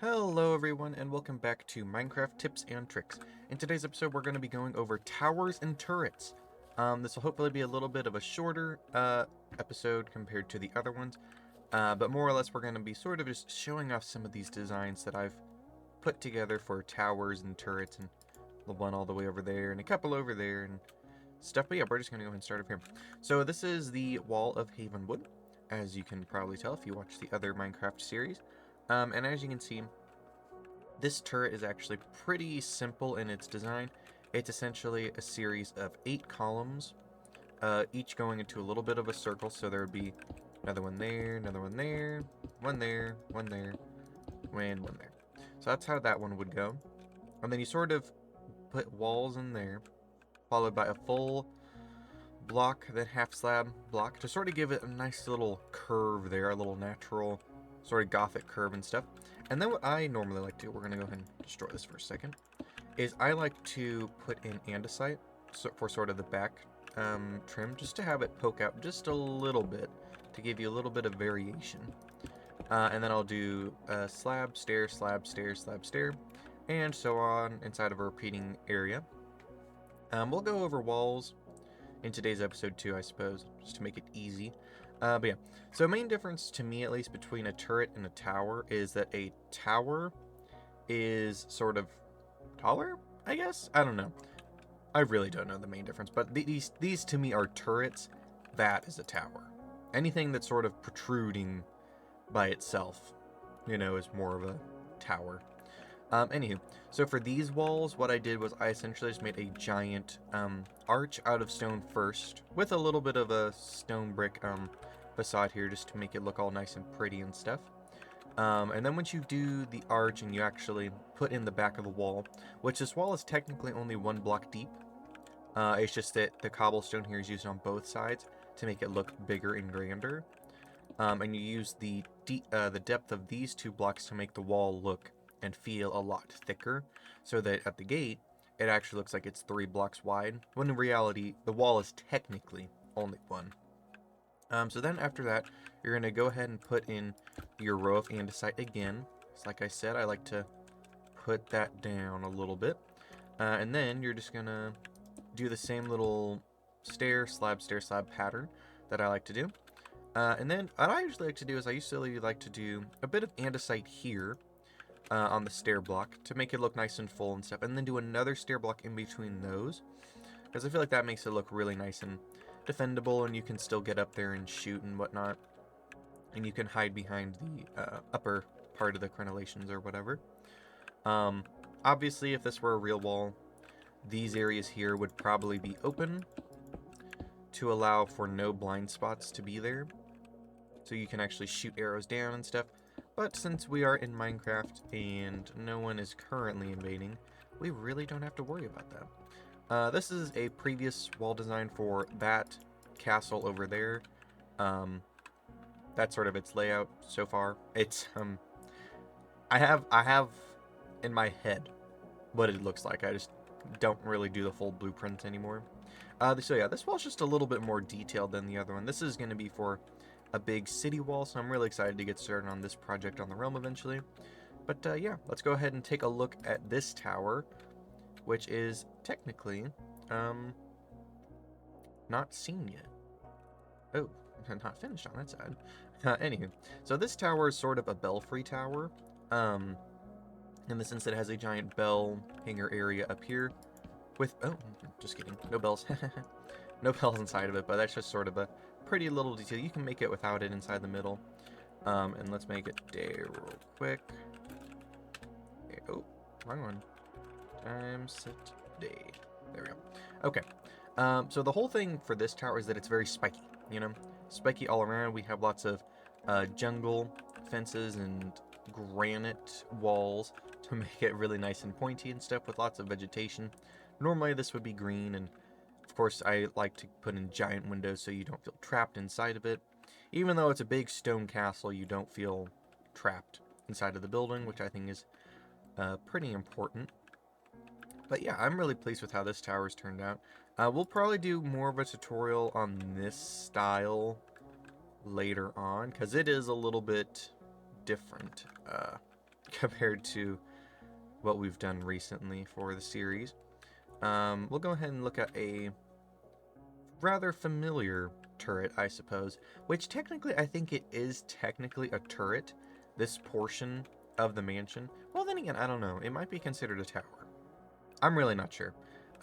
Hello everyone and welcome back to Minecraft Tips and Tricks. In today's episode we're going to be going over towers and turrets. This will hopefully be a little bit of a shorter episode compared to the other ones, but more or less we're going to be sort of just showing off some of these designs that I've put together for towers and turrets, and the one all the way over there and a couple over there and stuff. But yeah, we're just going to go ahead and start up here. So this is the Wall of Havenwood, as you can probably tell if you watch the other Minecraft series. And as you can see, this turret is actually pretty simple in its design. It's essentially a series of 8 columns, each going into a little bit of a circle, so there would be another one there, another one there, one there, one there, and one there. So that's how that one would go. And then you sort of put walls in there, followed by a full block, then half slab block, to sort of give it a nice little curve there, a little natural sort of gothic curve and stuff. And then what I normally like to do, we're going to go ahead and destroy this for a second, is I like to put in andesite for sort of the back trim, just to have it poke out just a little bit, to give you a little bit of variation. And then I'll do slab, stair, slab, stair, slab, stair, and so on inside of a repeating area. We'll go over walls in today's episode too, I suppose, just to make it easy. But yeah, so main difference to me, at least, between a turret and a tower is that a tower is sort of taller, I guess? I don't know. I really don't know the main difference, but these to me are turrets. That is a tower. Anything that's sort of protruding by itself, is more of a tower. Anywho, so for these walls, what I did was I essentially just made a giant arch out of stone first, with a little bit of a stone brick facade here, just to make it look all nice and pretty and stuff. And then once you do the arch and you actually put in the back of the wall, which this wall is technically only 1 block deep, it's just that the cobblestone here is used on both sides to make it look bigger and grander. And you use the depth of these 2 blocks to make the wall look and feel a lot thicker, so that at the gate it actually looks like it's 3 blocks wide, when in reality the wall is technically only 1. So then after that, you're going to go ahead and put in your row of andesite again. So like I said, I like to put that down a little bit. And then you're just going to do the same little stair, slab pattern that I like to do. And then what I usually like to do is I usually like to do a bit of andesite here on the stair block to make it look nice and full and stuff, and then do another stair block in between those, because I feel like that makes it look really nice and defendable, and you can still get up there and shoot and whatnot, and you can hide behind the upper part of the crenellations or whatever. Obviously, if this were a real wall, these areas here would probably be open to allow for no blind spots to be there, so you can actually shoot arrows down and stuff. But since we are in Minecraft and no one is currently invading, we really don't have to worry about that. This is a previous wall design for that castle over there. That's sort of its layout so far. It's I have in my head what it looks like. I just don't really do the full blueprint anymore. So yeah, this wall's just a little bit more detailed than the other one. This is going to be for a big city wall, so I'm really excited to get started on this project on the realm eventually. But yeah, let's go ahead and take a look at this tower, which is technically not seen yet. Oh, not finished on that side. Anywho, so this tower is sort of a belfry tower, in the sense that it has a giant bell hanger area up here with, oh, just kidding, no bells. No bells inside of it, but that's just sort of a pretty little detail. You can make it without it inside the middle. And let's make it day real quick. Okay, oh, wrong one. Time set day. There we go. Okay. So the whole thing for this tower is that it's very spiky, Spiky all around. We have lots of jungle fences and granite walls to make it really nice and pointy and stuff, with lots of vegetation. Normally this would be green, and of course, I like to put in giant windows so you don't feel trapped inside of it. Even though it's a big stone castle, you don't feel trapped inside of the building, which I think is pretty important. But yeah, I'm really pleased with how this tower's turned out. We'll probably do more of a tutorial on this style later on, because it is a little bit different compared to what we've done recently for the series. We'll go ahead and look at a rather familiar turret, I suppose, which technically I think it is technically a turret, this portion of the mansion. Well, then again, I don't know. It might be considered a tower. I'm really not sure.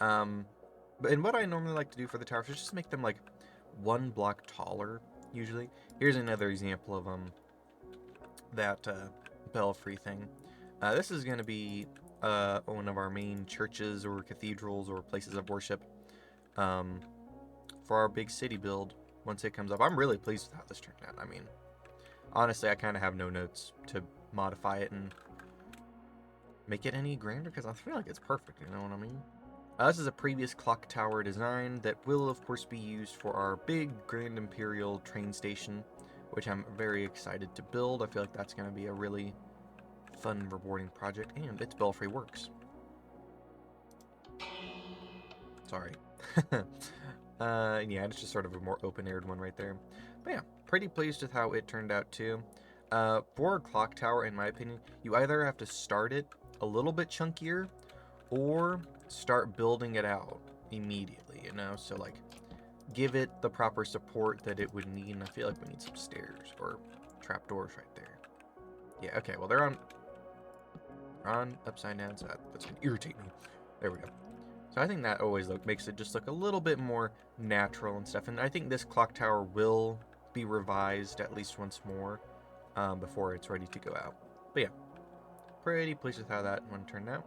And what I normally like to do for the towers is just make them like one block taller, usually. Here's another example of that belfry thing. This is going to be one of our main churches or cathedrals or places of worship for our big city build once it comes up. I'm really pleased with how this turned out. I mean, honestly, I kind of have no notes to modify it and make it any grander because I feel like it's perfect, you know what I mean? This is a previous clock tower design that will, of course, be used for our big Grand Imperial train station, which I'm very excited to build. I feel like that's going to be a really fun, rewarding project, and its belfry works. Sorry. Yeah, it's just sort of a more open-aired one right there. But yeah, pretty pleased with how it turned out, too. For a clock tower, in my opinion, you either have to start it a little bit chunkier, or start building it out immediately, you know? So, like, give it the proper support that it would need, and I feel like we need some stairs, or trapdoors right there. Yeah, okay, well, they're on upside down, so that's gonna irritate me. There we go. So I think that always makes it just look a little bit more natural and stuff, and I think this clock tower will be revised at least once more before it's ready to go out. But yeah, pretty pleased with how that one turned out.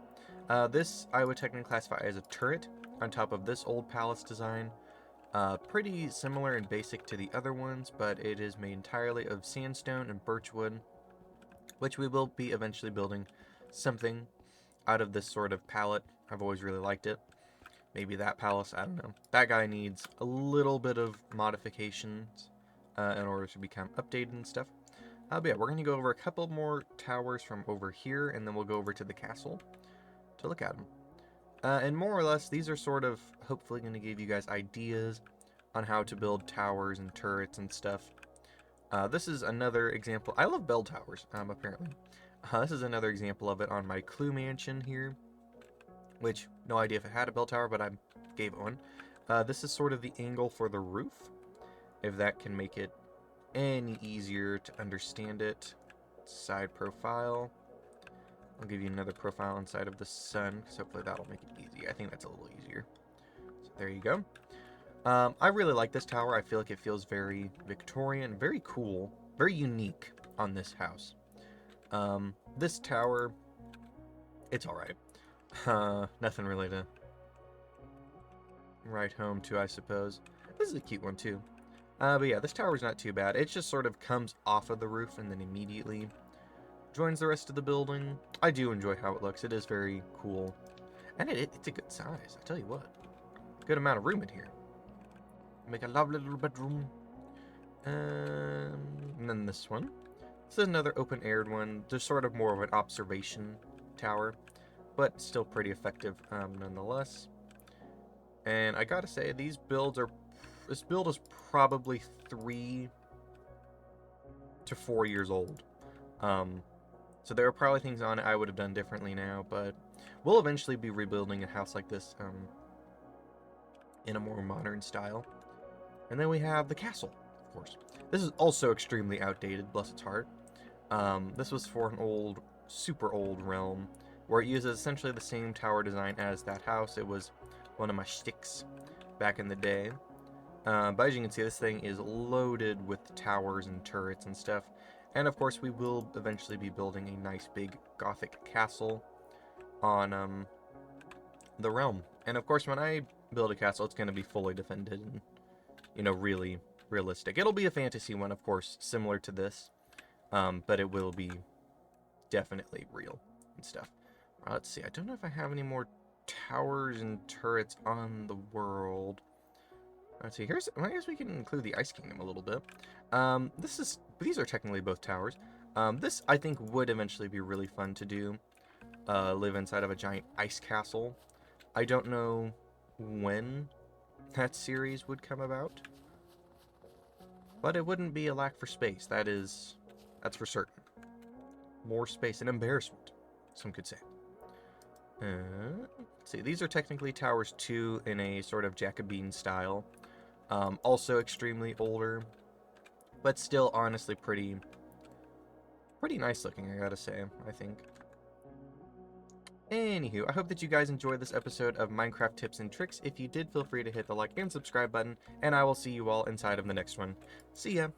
This I would technically classify as a turret on top of this old palace design. Pretty similar and basic to the other ones, but it is made entirely of sandstone and birchwood, which we will be eventually building something out of this sort of palette. I've always really liked it. Maybe that palace, I don't know. That guy needs a little bit of modifications in order to become updated and stuff. But yeah, we're going to go over a couple more towers from over here, and then we'll go over to the castle to look at them. And more or less, these are sort of hopefully going to give you guys ideas on how to build towers and turrets and stuff. This is another example. I love bell towers, apparently. This is another example of it on my Clue Mansion here, which, no idea if it had a bell tower, but I gave it one. This is sort of the angle for the roof, if that can make it any easier to understand it. Side profile. I'll give you another profile inside of the sun, because hopefully that'll make it easy. I think that's a little easier. So there you go. I really like this tower. I feel like it feels very Victorian, very cool, very unique on this house. This tower, it's alright. Nothing really to write home to, I suppose. This is a cute one, too. But yeah, this tower's not too bad. It just sort of comes off of the roof and then immediately joins the rest of the building. I do enjoy how it looks. It is very cool. And it's a good size, I tell you what. Good amount of room in here. Make a lovely little bedroom. And then this one. This is another open-aired one. Just sort of more of an observation tower, but still pretty effective nonetheless. And I gotta say, this build is probably 3 to 4 years old. So there are probably things on it I would have done differently now, but we'll eventually be rebuilding a house like this in a more modern style. And then we have the castle, of course. This is also extremely outdated, bless its heart. This was for an old, super old realm, where it uses essentially the same tower design as that house. It was one of my shticks back in the day. But as you can see, this thing is loaded with towers and turrets and stuff. And of course, we will eventually be building a nice big Gothic castle on the realm. And of course, when I build a castle, it's going to be fully defended and, you know, really realistic. It'll be a fantasy one, of course, similar to this, but it will be definitely real and stuff. Let's see. I don't know if I have any more towers and turrets on the world. Let's see. I guess we can include the Ice Kingdom a little bit. These are technically both towers. This, I think, would eventually be really fun to do. Live inside of a giant ice castle. I don't know when that series would come about, but it wouldn't be a lack for space. That's for certain. more space, an embarrassment, some could say. Let's see, these are technically towers 2 in a sort of Jacobean style. Also extremely older, but still honestly pretty nice looking, I gotta say, I think. Anywho, I hope that you guys enjoyed this episode of Minecraft Tips and Tricks. If you did, feel free to hit the like and subscribe button, and I will see you all inside of the next one. See ya!